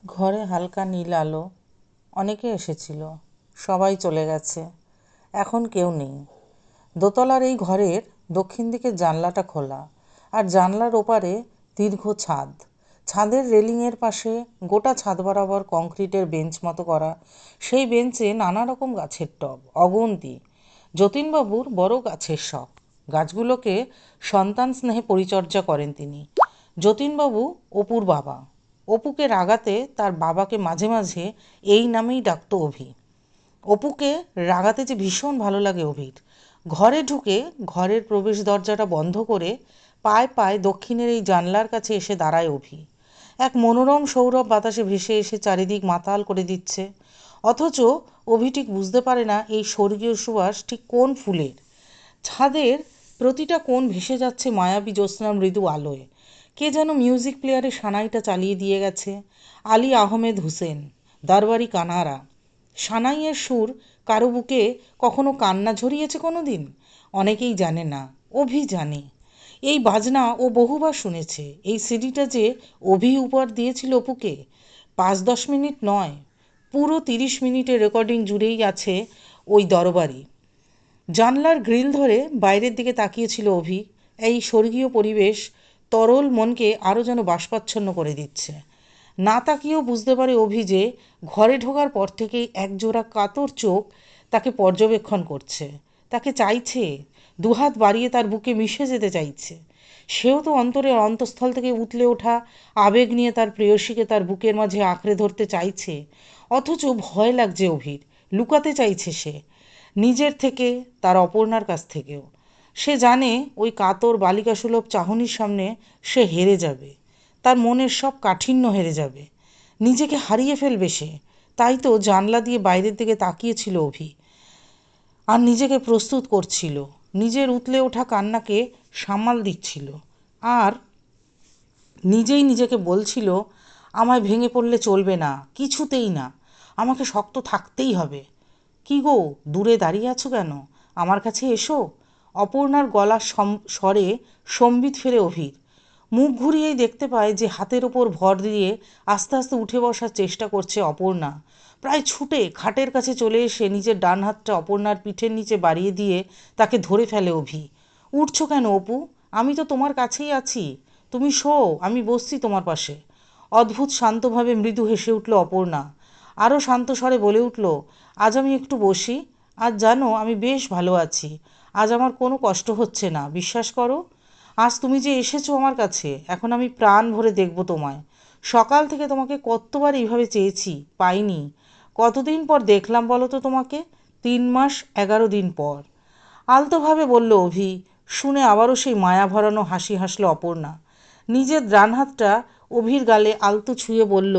ঘরে হালকা নীল আলো। অনেকে এসেছিল, সবাই চলে গেছে। এখন কেউ নেই। দোতলার এই ঘরের দক্ষিণ দিকের জানলাটা খোলা, আর জানলার ওপারে দীর্ঘ ছাদ। ছাদের রেলিংয়ের পাশে গোটা ছাদ বরাবর কংক্রিটের বেঞ্চ মতো করা। সেই বেঞ্চে নানা রকম গাছের টব, অগুন্তি। যতীনবাবুর বড় গাছের শখ। গাছগুলোকে সন্তান স্নেহে পরিচর্যা করেন তিনি। যতীনবাবু অপুর বাবা। অপুকে রাগাতে তার বাবাকে মাঝে মাঝে এই নামেই ডাকত অভি। অপুকে রাগাতে যে ভীষণ ভালো লাগে অভির। ঘরে ঢুকে ঘরের প্রবেশ দরজাটা বন্ধ করে পায়ে পায়ে দক্ষিণের এই জানলার কাছে এসে দাঁড়ায় অভি। এক মনোরম সৌরভ বাতাসে ভেসে এসে চারিদিক মাতাল করে দিচ্ছে। অথচ অভি ঠিক বুঝতে পারে না এই স্বর্গীয় সুবাস ঠিক কোন ফুলের। ছাদের প্রতিটা কোণ ভেসে যাচ্ছে মায়াবী জ্যোৎস্না মৃদু আলোয়। কে যেন মিউজিক প্লেয়ারে সানাইটা চালিয়ে দিয়ে গেছে। আলী আহমেদ হুসেন, দরবারি কানারা। সানাইয়ের সুর কারো বুকে কখনো কান্না ঝরিয়েছে কোনো দিন? অনেকেই জানে না, অভি জানে। এই বাজনা ও বহুবার শুনেছে। এই সিডিটা যে অভি উপহার দিয়েছিল অপুকে, 5-10 মিনিট নয়, পুরো 30 মিনিটের রেকর্ডিং জুড়েই আছে ওই দরবারি। জানলার গ্রিল ধরে বাইরের দিকে তাকিয়েছিল অভি। এই স্বর্গীয় পরিবেশ তরল মনকে আরও যেন বাষ্পাচ্ছন্ন করে দিচ্ছে। না তাকিয়েও বুঝতে পারে অভি যে ঘরে ঢোকার পর থেকেই একজোড়া কাতর চোখ তাকে পর্যবেক্ষণ করছে, তাকে চাইছে, দুহাত বাড়িয়ে তার বুকে মিশে যেতে চাইছে। সেও তো অন্তরের অন্তঃস্থল থেকে উতলে ওঠা আবেগ নিয়ে তার প্রেয়সীকে তার বুকের মাঝে আঁকড়ে ধরতে চাইছে। অথচ ভয় লাগছে অভির, লুকাতে চাইছে সে, নিজের থেকে, তার অপর্ণার কাছ থেকেও। সে জানে ওই কাতর বালিকাসুলভ চাহনির সামনে সে হেরে যাবে, তার মনের সব কাঠিন্য হেরে যাবে, নিজেকে হারিয়ে ফেলবে সে। তাই তো জানলা দিয়ে বাইরের দিকে তাকিয়েছিল অভি, আর নিজেকে প্রস্তুত করছিল, নিজের উতলে ওঠা কান্নাকে সামাল দিচ্ছিল, আর নিজেই নিজেকে বলছিল, আমায় ভেঙে পড়লে চলবে না, কিছুতেই না, আমাকে শক্ত থাকতেই হবে। কি গো, দূরে দাঁড়িয়ে আছো কেন? আমার কাছে এসো। অপর্ণার গলার স্বরে সম্বিত ফেরে অভির। মুখ ঘুরিয়েই দেখতে পায় যে হাতের ওপর ভর দিয়ে আস্তে আস্তে উঠে বসার চেষ্টা করছে অপর্ণা। প্রায় ছুটে খাটের কাছে চলে এসে নিজের ডান হাতটা অপর্ণার পিঠের নিচে বাড়িয়ে দিয়ে তাকে ধরে ফেলে অভি। উঠছো কেন অপু? আমি তো তোমার কাছেই আছি, তুমি শো, আমি বসছি তোমার পাশে। অদ্ভুত শান্তভাবে মৃদু হেসে উঠল অপর্ণা। আরও শান্ত স্বরে বলে উঠল, আজ আমি একটু বসি। আজ জানো আমি বেশ ভালো আছি। আজ আমার কোনো কষ্ট হচ্ছে না, বিশ্বাস করো। আজ তুমি যে এসেছো আমার কাছে, এখন আমি প্রাণ ভরে দেখব তোমায়। সকাল থেকে তোমাকে কতবার এইভাবে চেয়েছি, পাইনি। কতদিন পর দেখলাম বলো তো তোমাকে? 3 মাস 11 দিন পর। আলতোভাবে বলল অভি। শুনে আবারও সেই মায়া ভরানো হাসি হাসল অপর্ণা। নিজের ডান হাতটা অভির গালে আলতো ছুঁয়ে বলল,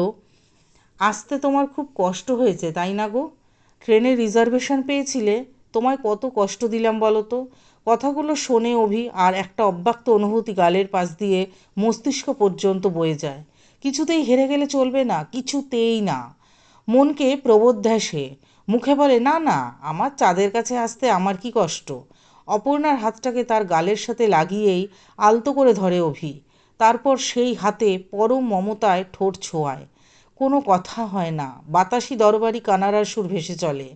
আসতে তোমার খুব কষ্ট হয়েছে তাই না গো? ট্রেনের রিজার্ভেশন পেয়েছিলে, তোমায় কত কষ্ট দিলাম বলো তো? কথাগুলো শোনে অভি, আর একটা অব্যক্ত অনুভূতি গালের পাশ দিয়ে মস্তিষ্ক পর্যন্ত বয়ে যায়। কিছুতেই হেরে গেলে চলবে না, কিছুতেই না। মনকে প্রবোধ দেয় সে, মুখে বলে, না না, আমার চাঁদের কাছে আসতে আমার কি কষ্ট। অপর্ণার হাতটাকে তার গালের সাথে লাগিয়েই আলতো করে ধরে অভি। তারপর সেই হাতে পরম মমতায় ঠোঁট ছোঁয়ায়। কোনো কথা হয় না, বাতাসি দরবারি কানাড়ার সুর ভেসে চলে।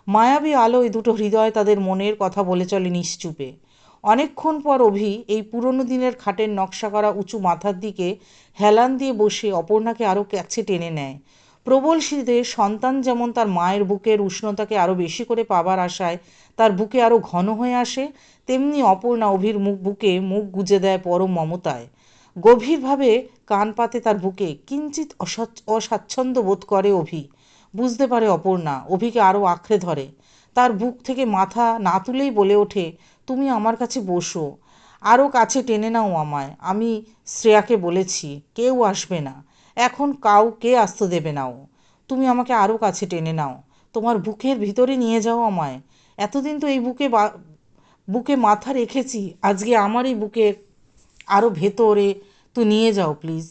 মায়াবী আলোয় দুটো হৃদয় তাদের মনের কথা বলে চলে নিশ্চুপে। অনেকক্ষণ পর অভি এই পুরনো দিনের খাটের নকশা করা উঁচু মাথার দিকে হেলান দিয়ে বসে অপর্ণাকে আরও কাছে টেনে নেয়। প্রবল শীতে সন্তান যেমন তার মায়ের বুকের উষ্ণতাকে আরও বেশি করে পাবার আশায় তার বুকে আরও ঘন হয়ে আসে, তেমনি অপর্ণা অভির বুকে মুখ গুজে দেয় পরম মমতায়। গভীরভাবে কান পাতে তার বুকে, কিঞ্চিত অস্বাচ্ছন্দ্য বোধ করে অভি। বুঝতে পারে অপর্ণা, অভিকে আরও আঁকড়ে ধরে। তার বুক থেকে মাথা না তুলেই বলে ওঠে, তুমি আমার কাছে বসো, আরও কাছে টেনে নাও আমায়। আমি শ্রেয়াকে বলেছি, কেউ আসবে না এখন, কাউকে আসতে দেবে না ও। তুমি আমাকে আরও কাছে টেনে নাও, তোমার বুকের ভিতরে নিয়ে যাও আমায়। এতদিন তো এই বুকে মাথা রেখেছি, আজকে আমার এই বুকের আরও ভেতরে তো নিয়ে যাও প্লিজ।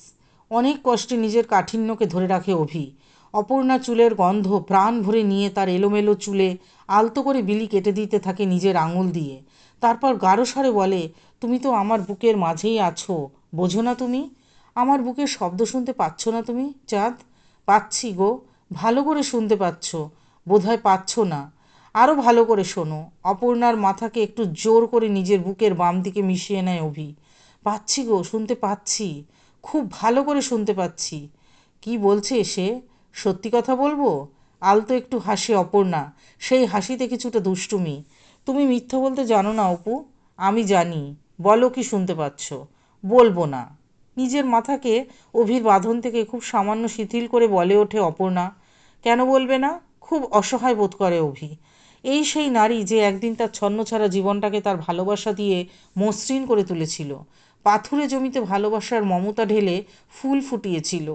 অনেক কষ্টে নিজের কাঠিন্যকে ধরে রাখে অভি। অপর্ণা চুলের গন্ধ প্রাণ ভরে নিয়ে তার এলোমেলো চুলে আলতো করে বিলি কেটে দিতে থাকে নিজের আঙুল দিয়ে। তারপর গাঢ় স্বরে বলে, তুমি তো আমার বুকের মাঝেই আছো, বোঝো না তুমি? আমার বুকের শব্দ শুনতে পাচ্ছ না তুমি, চাঁদ? পাচ্ছি গো, ভালো করে শুনতে পাচ্ছ, বোধহয় পাচ্ছ না। আরও ভালো করে শোনো। অপর্ণার মাথাকে একটু জোর করে নিজের বুকের বাম দিকে মিশিয়ে নেয় অভি। পাচ্ছি গো, শুনতে পাচ্ছি, খুব ভালো করে শুনতে পাচ্ছি। কি বলছে সে? সত্যি কথা বলবো? আলতো একটু হাসে অপর্ণা, সেই হাসিতে কিছুটা দুষ্টুমি। তুমি মিথ্যা বলতে জানো না অপু, আমি জানি। বলো কি শুনতে পাচ্ছ? বলবো না। নিজের মাথাকে অভির বাঁধন থেকে খুব সামান্য শিথিল করে বলে ওঠে অপর্ণা। কেন বলবে না? খুব অসহায় বোধ করে অভি। এই সেই নারী যে একদিন তার ছন্নছাড়া জীবনটাকে তার ভালোবাসা দিয়ে মসৃণ করে তুলেছিল, পাথুরে জমিতে ভালোবাসার মমতা ঢেলে ফুল ফুটিয়েছিল।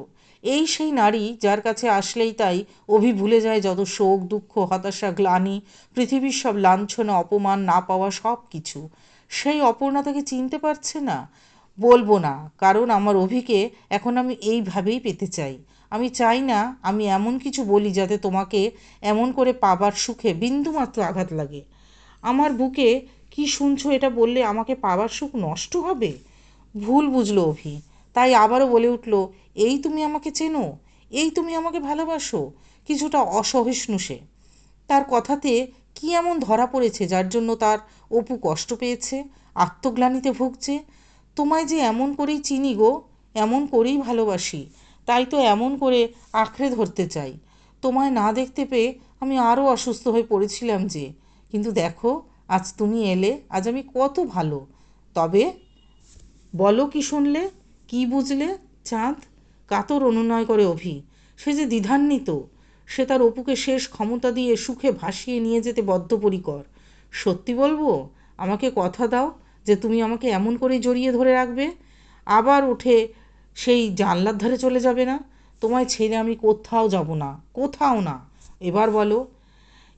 এই সেই নারী যার কাছে আসলেই তাই অভি ভুলে যায় যত শোক, দুঃখ, হতাশা, গ্লানি, পৃথিবীর সব লাঞ্ছনা, অপমান, না পাওয়া সব কিছু। সেই অপর্ণা তাকে চিনতে পারছে না। বলবো না, কারণ আমার অভিকে এখন আমি এইভাবেই পেতে চাই। আমি চাই না আমি এমন কিছু বলি যাতে তোমাকে এমন করে পাবার সুখে বিন্দুমাত্র আঘাত লাগে। আমার বুকে কি শুনছো এটা বললে আমাকে পাবার সুখ নষ্ট হবে? ভুল বুঝলো অভি, তাই আবারও বলে উঠল, এই তুমি আমাকে চেনো, এই তুমি আমাকে ভালোবাসো। কিছুটা অসহিষ্ণু সে। তার কথাতে কি এমন ধরা পড়েছে যার জন্য তার অপু কষ্ট পেয়েছে, আত্মগ্লানিতে ভুগছে? তোমায় যে এমন করেই চিনি গো, এমন করেই ভালোবাসি, তাই তো এমন করে আঁকড়ে ধরতে চাই। তোমায় না দেখতে পেয়ে আমি আরও অসুস্থ হয়ে পড়েছিলাম যে, কিন্তু দেখো আজ তুমি এলে, আজ আমি কত ভালো। তবে বলো কি শুনলে, কি বুঝলে? চাঁদ কাতর অনুনয় করে অভি। সে যে দ্বিধান্বিত, সে তার অপুকে শেষ ক্ষমতা দিয়ে সুখে ভাসিয়ে নিয়ে যেতে বদ্ধপরিকর। সত্যি বলবো? আমাকে কথা দাও যে তুমি আমাকে এমন করেই জড়িয়ে ধরে রাখবে, আবার উঠে সেই জানলার ধারে চলে যাবে না। তোমায় ছেড়ে আমি কোথাও যাব না, কোথাও না। এবার বলো।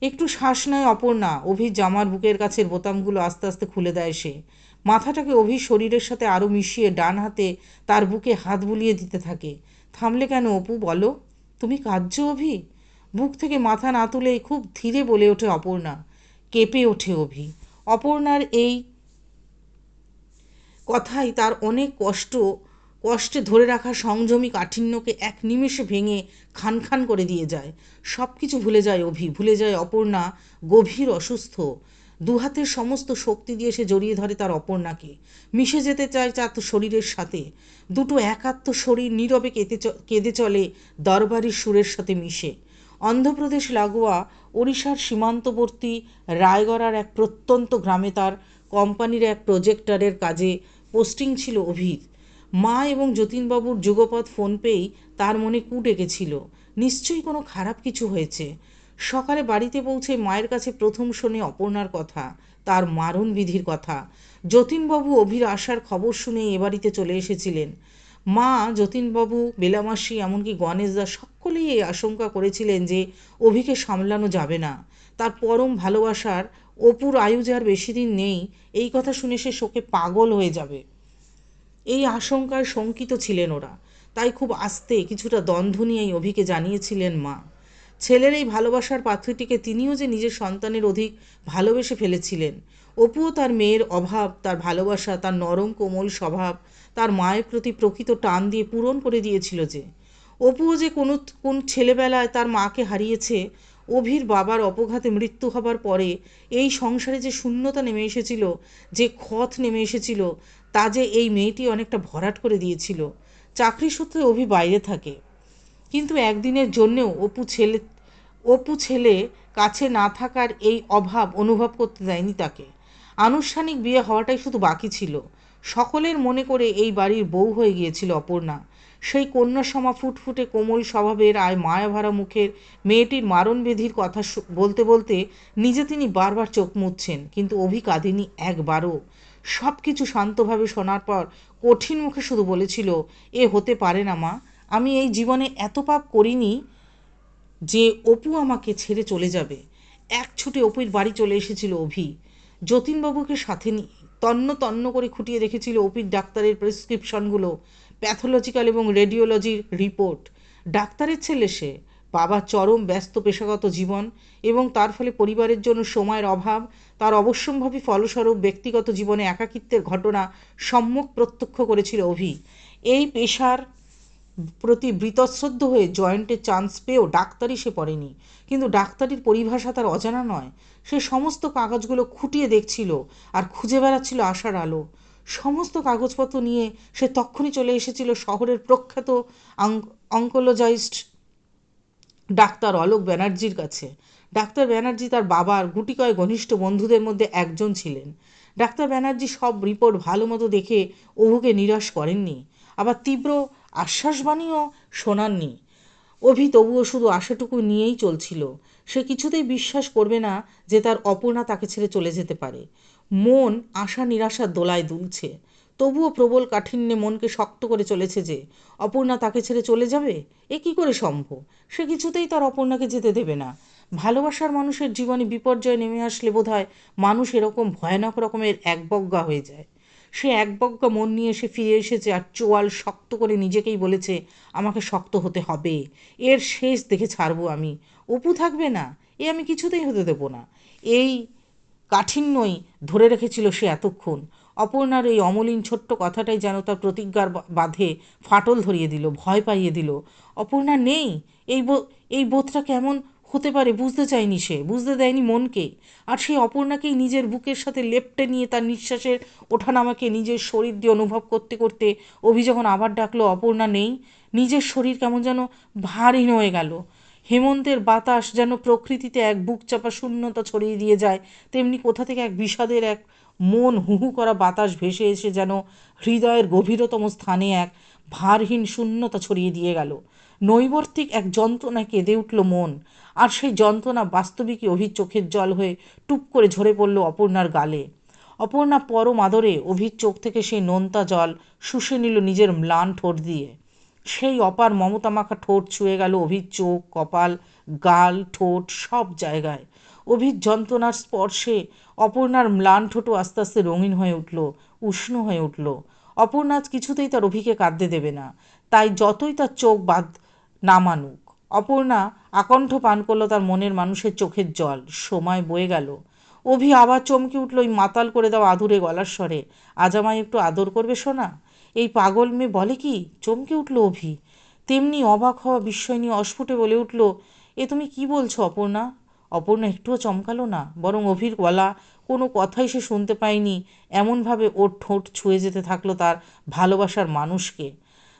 একটু শ্বাস নেয় অপর্ণা। অভির জামার বুকের কাছের বোতামগুলো আস্তে আস্তে খুলে দেয় সে। মাথাটাকে অভির শরীরের সাথে আরও মিশিয়ে ডান হাতে তার বুকে হাত বুলিয়ে দিতে থাকে। থামলে কেন অপু, বলো। তুমি কাঁদছো অভি? বুক থেকে মাথা না তুলেই খুব ধীরে বলে ওঠে অপর্ণা। কেঁপে ওঠে অভি। অপর্ণার এই কথাই তার অনেক কষ্টে ধরে রাখা সংযমী কাঠিন্যকে এক নিমেষে ভেঙে খান খান করে দিয়ে যায়। সব কিছু ভুলে যায় অভি, ভুলে যায় অপর্ণা গভীর অসুস্থ। দুহাতের সমস্ত শক্তি দিয়ে সে জড়িয়ে ধরে তার অপর্ণাকে, মিশে যেতে চায় তার শরীরের সাথে। দুটো একাত্ম শরীর নীরবে কেঁদে চলে দরবারি সুরের সাথে মিশে। অন্ধ্রপ্রদেশ লাগোয়া ওড়িশার সীমান্তবর্তী রায়গড়ার এক প্রত্যন্ত গ্রামে তার কোম্পানির এক প্রজেক্টরের কাজে পোস্টিং ছিল অভির। মা এবং যতীনবাবুর যুগপৎ ফোন পেয়েই তার মনে কু ডেকেছিল, নিশ্চয়ই কোনো খারাপ কিছু হয়েছে। সকালে বাড়িতে পৌঁছে মায়ের কাছে প্রথম শোনে অপর্ণার কথা, তার মারণবিধির কথা। যতীনবাবু অভির আসার খবর শুনে এ বাড়িতে চলে এসেছিলেন। মা, যতীনবাবু, বেলামাসি, এমনকি গণেশদা সকলেই এই আশঙ্কা করেছিলেন যে অভিকে সামলানো যাবে না। তার পরম ভালোবাসার অপুর আয়ু যার বেশি দিন নেই, এই কথা শুনে সে শোকে পাগল হয়ে যাবে, এই আশঙ্কায় শঙ্কিত ছিলেন ওরা। তাই খুব আস্তে, কিছুটা দ্বন্দ্ব নিয়েই অভিকে জানিয়েছিলেন মা। ছেলের এই ভালোবাসার পাত্রীটিকে তিনিও যে নিজের সন্তানের অধিক ভালোবেসে ফেলেছিলেন। অপুও তার মেয়ের অভাব, তার ভালোবাসা, তার নরম কোমল স্বভাব, তার মায়ের প্রতি প্রকৃত টান দিয়ে পূরণ করে দিয়েছিল যে। অপুও যে কোন ছেলেবেলায় তার মাকে হারিয়েছে, অভির বাবার অপঘাতে মৃত্যু হবার পরে এই সংসারে যে শূন্যতা নেমে এসেছিল, যে ক্ষত নেমে এসেছিল, তা যে এই মেয়েটি অনেকটা ভরাট করে দিয়েছিল। চাকরি সূত্রে অভি বাইরে থাকে, কিন্তু একদিনের জন্যেও অপু ছেলে কাছে না থাকার এই অভাব অনুভব করতে দেয়নি তাকে। আনুষ্ঠানিক বিয়ে হওয়াটাই শুধু বাকি ছিল। সকলের মনে করে এই বাড়ির বউ হয়ে গিয়েছিল অপর্ণা। সেই কন্যাসমা ফুটফুটে কোমল স্বভাবের আয় মায়াভরা মুখের মেয়েটির মারণবেধির কথা বলতে বলতে নিজে তিনি বারবার চোখ মুছছেন, কিন্তু অভি কাঁদেনি একবারও। সব কিছু শান্তভাবে শোনার পর কঠিন মুখে শুধু বলেছিল, এ হতে পারে না মা, আমি এই জীবনে এত পাপ করিনি যে অপু আমাকে ছেড়ে চলে যাবে। এক ছুটে অপুর বাড়ি চলে এসেছিল অভি, যতীনবাবুকে সাথে নিয়ে। তন্ন তন্ন করে খুঁটিয়ে দেখেছিল অপির ডাক্তারের প্রেসক্রিপশনগুলো, প্যাথোলজিক্যাল এবং রেডিওলজির রিপোর্ট। ডাক্তারের ছেলে সে, বাবার চরম ব্যস্ত পেশাগত জীবন এবং তার ফলে পরিবারের জন্য সময়ের অভাব, তার অবশ্যম্ভাবী ফলস্বরূপ ব্যক্তিগত জীবনে একাকিত্বের ঘটনা সম্যক প্রত্যক্ষ করেছিল অভি। এই পেশার প্রতি বৃতশ্রদ্ধ হয়ে জয়েন্টে চান্স পেয়েও ডাক্তারি সে পড়েনি, কিন্তু ডাক্তারির পরিভাষা তার অজানা নয়। সে সমস্ত কাগজগুলো খুঁটিয়ে দেখছিল আর খুঁজে বেড়াচ্ছিল আশার আলো। সমস্ত কাগজপত্র নিয়ে সে তক্ষুনি চলে এসেছিল শহরের প্রখ্যাত অঙ্কোলজিস্ট ডাক্তার অলোক ব্যানার্জির কাছে। ডাক্তার ব্যানার্জি তার বাবার গুটিকয় ঘনিষ্ঠ বন্ধুদের মধ্যে একজন ছিলেন। ডাক্তার ব্যানার্জি সব রিপোর্ট ভালো মতো দেখে অভুকে নিরাশ করেননি, আবার তীব্র আশ্বাসবাণীও শোনাননি। অভি তবুও শুধু আশাটুকু নিয়েই চলছিল। সে কিছুতেই বিশ্বাস করবে না যে তার অপর্ণা তাকে ছেড়ে চলে যেতে পারে। মন আশা নিরাশার দোলায় দুলছে, তবুও প্রবল কাঠিন্যে মনকে শক্ত করে চলেছে যে অপর্ণা তাকে ছেড়ে চলে যাবে এ কী করে সম্ভব। সে কিছুতেই তার অপর্ণাকে যেতে দেবে না। ভালোবাসার মানুষের জীবনে বিপর্যয় নেমে আসলে বোধহয় মানুষ এরকম ভয়ানক রকমের একবজ্ঞা হয়ে যায়। সে একবজ্ঞা মন নিয়ে সে ফিরে এসেছে আর চোয়াল শক্ত করে নিজেকেই বলেছে, আমাকে শক্ত হতে হবে, এর শেষ দেখে ছাড়বো আমি। অপু থাকবে না, এ আমি কিছুতেই হতে দেব না। এই কাঠিন্যই ধরে রেখেছিল সে এতক্ষণ। অপর্ণার এই অমলিন ছোট্ট কথাটাই যেন তার প্রতিজ্ঞার বাঁধে ফাটল ধরিয়ে দিল, ভয় পাইয়ে দিল। অপর্ণা নেই, এই এই বোধটা কেমন হতে পারে বুঝতে চায়নি সে, বুঝতে দেয়নি মনকে। আর সেই অপর্ণাকেই নিজের বুকের সাথে লেপ্টে নিয়ে তার নিঃশ্বাসের ওঠানামাকে নিজের শরীর দিয়ে অনুভব করতে করতে অভি যখন আবার ডাকলো অপর্ণা নেই, নিজের শরীর কেমন যেন ভারহীন হয়ে গেল। হেমন্তের বাতাস যেন প্রকৃতিতে এক বুক চাপা শূন্যতা ছড়িয়ে দিয়ে যায়, তেমনি কোথা থেকে এক বিষাদের এক মন হুহু করা বাতাস ভেসে এসে যেন হৃদয়ের গভীরতম স্থানে এক ভারহীন শূন্যতা ছড়িয়ে দিয়ে গেল। নৈবর্তিক এক যন্ত্রণায় কেঁদে উঠল মন, আর সেই যন্ত্রণা বাস্তবিকই অভির চোখের জল হয়ে টুপ করে ঝরে পড়ল অপর্ণার গালে। অপর্ণা পরম আদরে অভির চোখ থেকে সেই নোনতা জল শুষে নিল নিজের ম্লান ঠোঁট দিয়ে। সেই অপার মমতা মাখা ঠোঁট ছুঁয়ে গেল অভির চোখ, কপাল, গাল, ঠোঁট সব জায়গায়। অভির যন্ত্রণার স্পর্শে অপর্ণার ম্লান ঠোঁটও আস্তে আস্তে রঙিন হয়ে উঠল, উষ্ণ হয়ে উঠল। অপর্ণা কিছুতেই তার অভিকে কাঁদতে দেবে না, তাই যতই তার চোখ বাঁধ না মানুক। অপর্ণা আকণ্ঠ পান করল তার মনের মানুষের চোখের জল। সময় বয়ে গেল। অভি আবার চমকে উঠল ওই মাতাল করে দেওয়া আধুরে গলার স্বরে, আজ আমায় একটু আদর করবে সোনা? এই পাগল মেয়ে বলে কি? চমকে উঠল অভি। তেমনি অবাক হওয়া বিস্ময় নিয়ে অস্ফুটে বলে উঠল, এ তুমি কি বলছো অপর্ণা? অপর্ণা একটুও চমকালো না, বরং অভির গলা কোনো কথাই সে শুনতে পায়নি এমনভাবে ওর ঠোঁট ছুঁয়ে যেতে থাকলো তার ভালোবাসার মানুষকে,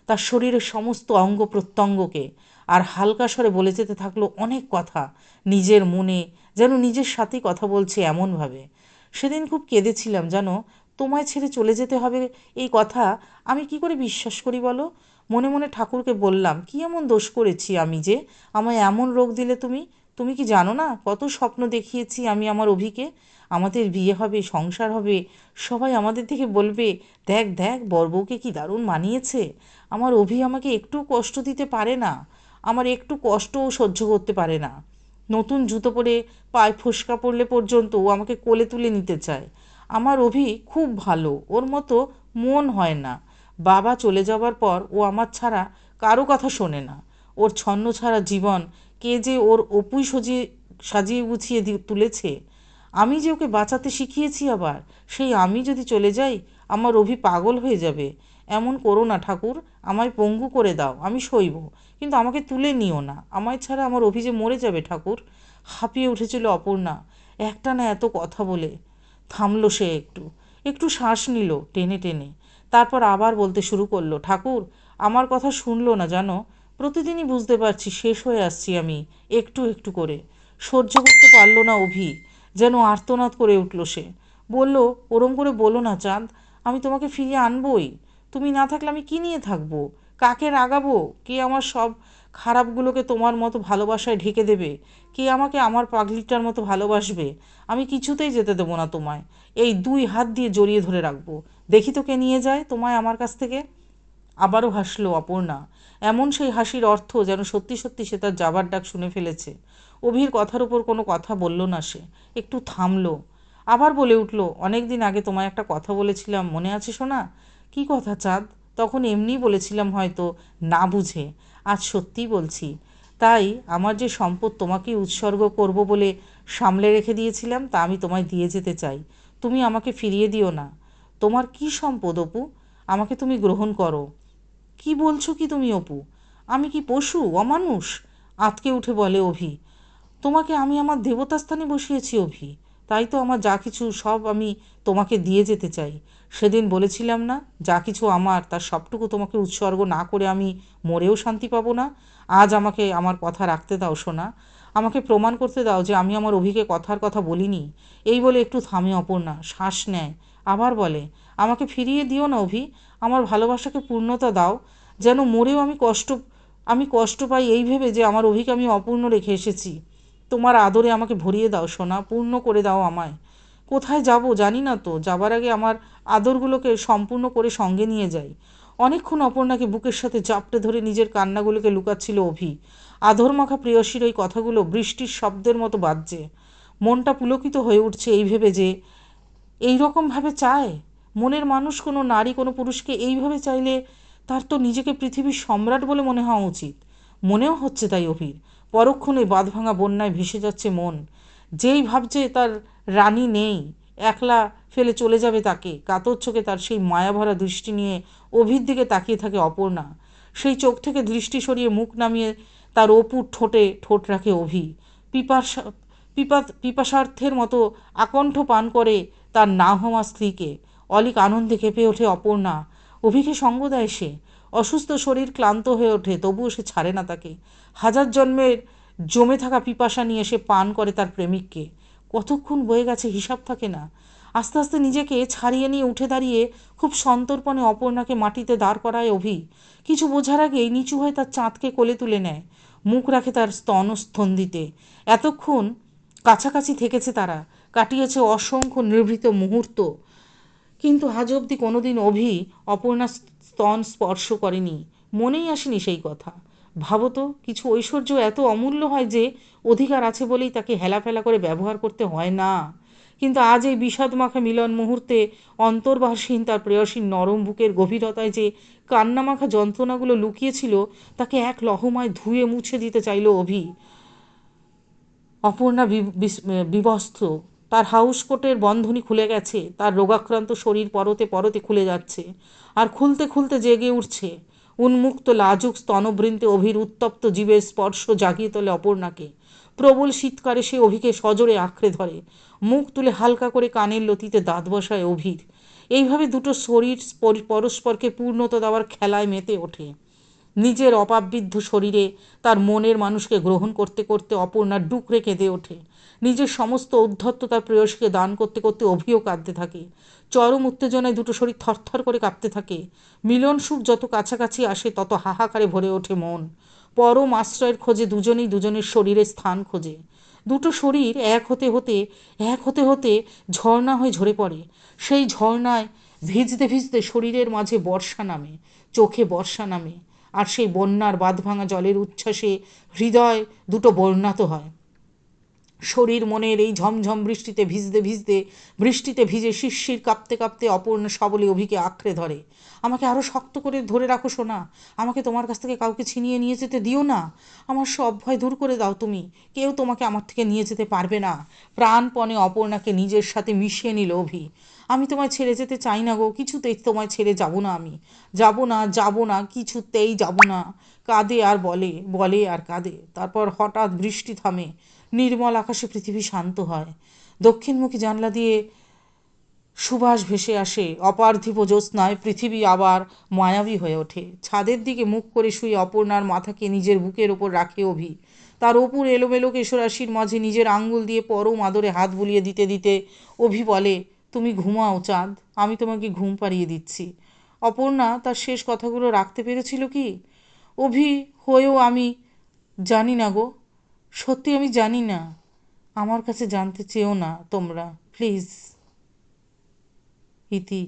তার শরীরের সমস্ত অঙ্গ প্রত্যঙ্গকে। আর হালকা স্বরে বলে যেতে থাকলো অনেক কথা নিজের মনে, যেন নিজের সাথেই কথা বলছে এমনভাবে। সেদিন খুব কেঁদেছিলাম জানো, তোমায় ছেড়ে চলে যেতে হবে এই কথা আমি কি করে বিশ্বাস করি বলো? মনে মনে ঠাকুরকে বললাম, কি এমন দোষ করেছি আমি যে আমায় এমন রোগ দিলে তুমি? তুমি কি জানো না কত স্বপ্ন দেখিয়েছি আমি আমার অভিকে? আমাদের বিয়ে হবে, সংসার হবে, সবাই আমাদের থেকে বলবে, দেখ দেখ বড়বউকে কি দারুণ মানিয়েছে। আমার অভি আমাকে একটু কষ্ট দিতে পারে না, আমার একটু কষ্টও সহ্য করতে পারে না। নতুন জুতো পরে পায়ে ফোস্কা পড়লে পর্যন্ত ও আমাকে কোলে তুলে নিতে চায়। আমার অভি খুব ভালো, ওর মতো মন হয় না। বাবা চলে যাবার পর ও আমার ছাড়া কারো কথা শোনে না। ওর ছন্ন ছাড়া জীবন কে যে ওর অপুই সাজিয়ে গুছিয়ে তুলেছে। আমি যে ওকে বাঁচাতে শিখিয়েছি, আবার সেই আমি যদি চলে যাই আমার অভি পাগল হয়ে যাবে। এমন করো না ঠাকুর, আমায় পঙ্গু করে দাও, আমি সইব, কিন্তু আমাকে তুলে নিও না। আমায় ছাড়া আমার অভি যে মরে যাবে ঠাকুর। হাঁপিয়ে উঠেছিল অপর্ণা একটানা এত কথা বলে। থামলো সে, একটু একটু শ্বাস নিল টেনে টেনে, তারপর আবার বলতে শুরু করলো, ঠাকুর আমার কথা শুনলো না জানো। প্রতিদিনই বুঝতে পারছি শেষ হয়ে আসছি আমি, একটু একটু করে। সহ্য করতে পারলো না অভি, যেন আর্তনাদ করে উঠল সে। বলল, ওরম করে বলো না চাঁদ, আমি তোমাকে ফিরিয়ে আনবই। তুমি না থাকলে আমি কী নিয়ে থাকবো? কাকে রাগাবো? কে আমার সব খারাপগুলোকে তোমার মতো ভালোবাসায় ঢেকে দেবে? কে আমাকে আমার পাগলিটার মতো ভালোবাসবে? আমি কিছুতেই যেতে দেবো না তোমায়। এই দুই হাত দিয়ে জড়িয়ে ধরে রাখবো। দেখি তো কে নিয়ে যায় তোমায় আমার কাছ থেকে। আবারও হাসলো অপর্ণা, এমন সেই হাসির অর্থ যেন সত্যি সত্যি সে তার যাবার ডাক শুনে ফেলেছে। অভির কথার উপর কোনো কথা বলল না সে, একটু থামলো। আবার বলে উঠল, অনেক দিন আগে তোমায় একটা কথা বলেছিলাম, মনে আছে শোনা? কী কথা চাঁদ? তখন এমনিই বলেছিলাম হয়তো, না বুঝে। আজ সত্যিই বলছি। তাই আমার যে সম্পদ তোমাকেই উৎসর্গ করব বলে সামলে রেখে দিয়েছিলাম, তা আমি তোমায় দিয়ে যেতে চাই। তুমি আমাকে ফিরিয়ে দিও না। তোমার কী সম্পদ অপু? আমাকে তুমি গ্রহণ করো। কি বলছো কি তুমি অপু? আমি কি পশু, অমানুষ? আঁতকে উঠে বলে অভি। তোমাকে আমি আমার দেবতা স্থানে বসিয়েছি অভি, তাই তো আমার যা কিছু সব আমি তোমাকে দিয়ে যেতে চাই। সেদিন বলেছিলাম না, যা কিছু আমার তার সবটুকু তোমাকে উৎসর্গ না করে আমি মরেও শান্তি পাবো না। আজ আমাকে আমার কথা রাখতে দাও সোনা, আমাকে প্রমাণ করতে দাও যে আমি আমার অভিকে কথার কথা বলিনি। এই বলে একটু থামে অপর্ণা, শ্বাস নেয়, আবার বলে, আমাকে ফিরিয়ে দিও না অভি, আমার ভালোবাসাকে পূর্ণতা দাও। যেন মরেও আমি কষ্ট পাই এই ভেবে যে আমার অভিকে আমি অপূর্ণ রেখে এসেছি। তোমার আদরে আমাকে ভরিয়ে দাও সোনা, পূর্ণ করে দাও আমায়। কোথায় যাব জানি না তো, যাবার আগে আমার আদরগুলোকে সম্পূর্ণ করে সঙ্গে নিয়ে যাই। অনেকক্ষণ অপর্ণাকে বুকের সাথে চাপটে ধরে নিজের কান্নাগুলোকে লুকাচ্ছিল অভি। আধর মাখা প্রেয়সীর ওই কথাগুলো বৃষ্টির শব্দের মতো বাজছে। মনটা পুলকিত হয়ে উঠছে এই ভেবে যে এই রকমভাবে চায় মনের মানুষ, কোনো নারী কোনো পুরুষকে এইভাবে চাইলে তার তো নিজেকে পৃথিবীর সম্রাট বলে মনে হওয়া উচিত। মনেও হচ্ছে তাই অভির। পরক্ষণে বাঁধভাঙা বন্যায় ভেসে যাচ্ছে মন। যেই ভাবছে তার রানী নেই, একলা ফেলে চলে যাবে তাকে, কাতর চোখে তার সেই মায়াভরা দৃষ্টি নিয়ে অভির দিকে তাকিয়ে থাকে অপর্ণা। সেই চোখ থেকে দৃষ্টি সরিয়ে মুখ নামিয়ে তার অপুর ঠোঁটে ঠোঁট রাখে অভি। পিপাসা পিপাসার্থের মতো আকণ্ঠ পান করে তার না হওয়া স্ত্রীকে। অলিক আনন্দে কেঁপে ওঠে অপর্ণা। অভিকে সঙ্গ দেয় সে। অসুস্থ শরীর ক্লান্ত হয়ে ওঠে, তবুও সে ছাড়ে না তাকে। হাজার জন্মের জমে থাকা পিপাসা নিয়ে সে পান করে তার প্রেমিককে। কতক্ষণ বয়ে গেছে হিসাব থাকে না। আস্তে আস্তে নিজেকে ছাড়িয়ে নিয়ে উঠে দাঁড়িয়ে খুব সন্তর্পণে অপর্ণাকে মাটিতে দাঁড় করায় অভি। কিছু বোঝার আগেই নিচু হয়ে তার চাঁদকে কোলে তুলে নেয়, মুখ রাখে তার স্তনস্থন্দিতে। এতক্ষণ কাছাকাছি থেকেছে তারা, কাটিয়েছে অসংখ্য নিভৃত মুহূর্ত, কিন্তু আজ অবধি কোনোদিন অভি অপর্ণার স্তন স্পর্শ করেনি। মনেই আসেনি সেই কথা। ভাবতো, কিছু ঐশ্বর্য এত অমূল্য হয় যে অধিকার আছে বলেই তাকে হেলাফেলা করে ব্যবহার করতে হয় না। কিন্তু আজ এই বিষাদমাখা মিলন মুহূর্তে অন্তর্বাসহীন তার প্রেয়সীর নরম বুকের গভীরতায় যে কান্নামাখা যন্ত্রণাগুলো লুকিয়েছিল, তাকে এক লহমায় ধুয়ে মুছে দিতে চাইল অভি। অপর্ণা বিবস্ত্র, তার হাউসকোটের বন্ধনী খুলে গেছে, তার রোগাক্রান্ত শরীর পরতে পরতে খুলে যাচ্ছে, আর খুলতে খুলতে জেগে উঠছে। উন্মুক্ত লাজুক স্তনবৃন্তে অভির উত্তপ্ত জীবের স্পর্শ জাগিয়ে তোলে অপর্ণাকে। প্রবল শীতকারে সে অভিকে সজোরে আঁকড়ে ধরে, মুখ তুলে হালকা করে কানের লতিতে দাঁত বসায় অভির। এইভাবে দুটো শরীর পরস্পরকে পূর্ণতা দেওয়ার খেলায় মেতে ওঠে। নিজের অপাবৃদ্ধ শরীরে তার মনের মানুষকে গ্রহণ করতে করতে অপর্ণার ডুকরে কেঁদে ওঠে। নিজের সমস্ত ঔদ্ধত্য তার প্রেয়সীকে দান করতে করতে অভিও কাঁদতে থাকে। চরম উত্তেজনায় দুটো শরীর থরথর করে কাঁপতে থাকে। মিলন সুখ যত কাছাকাছি আসে তত হাহাকারে ভরে ওঠে মন। পরম আশ্রয়ের খোঁজে দুজনেই দুজনের শরীরে স্থান খোঁজে। দুটো শরীর এক হতে হতে ঝর্ণা হয়ে ঝরে পড়ে। সেই ঝর্ণায় ভিজতে ভিজতে শরীরের মাঝে বর্ষা নামে, চোখে বর্ষা নামে, আর সেই বন্যার বাঁধভাঙা জলের উচ্ছ্বাসে হৃদয় দুটো বর্ণাত হয়। শরীর মনের এই ঝমঝম বৃষ্টিতে ভিজে শিরশির কাঁপতে কাঁপতে অপর্ণা সবলে অভিকে আঁকড়ে ধরে। আমাকে আরও শক্ত করে ধরে রাখো সোনা, আমাকে তোমার কাছ থেকে কাউকে ছিনিয়ে নিয়ে যেতে দিও না। আমার সব ভয় দূর করে দাও তুমি, কেউ তোমাকে আমার থেকে নিয়ে যেতে পারবে না। প্রাণপণে অপর্ণাকে নিজের সাথে মিশিয়ে নিল অভি। আমি তোমায় ছেড়ে যেতে চাই না গো, কিছুতেই তোমায় ছেড়ে যাব না, আমি যাব না, কিছুতেই যাব না। কাঁদে আর বলে, বলে আর কাঁদে। তারপর হঠাৎ বৃষ্টি থামে, নির্মল আকাশে পৃথিবী শান্ত হয়। দক্ষিণমুখী জানলা দিয়ে সুবাস ভেসে আসে, অপার্থিব জ্যোৎস্নায় পৃথিবী আবার মায়াবী হয়ে ওঠে। ছাদের দিকে মুখ করে শুয়ে অপর্ণার মাথাকে নিজের বুকের ওপর রাখে অভি। তার অপুর এলোমেলো কেশরাশির মাঝে নিজের আঙ্গুল দিয়ে পরম আদরে হাত বুলিয়ে দিতে দিতে অভি বলে, তুমি ঘুমাও চাঁদ, আমি তোমাকে ঘুম পাড়িয়ে দিচ্ছি। অপর্ণা তার শেষ কথাগুলো রাখতে পেরেছিল কি? অভি হয়েও আমি জানি না গো, সত্যি আমি জানি না। আমার কাছে জানতে চেও না তোমরা, প্লিজ। ইতি।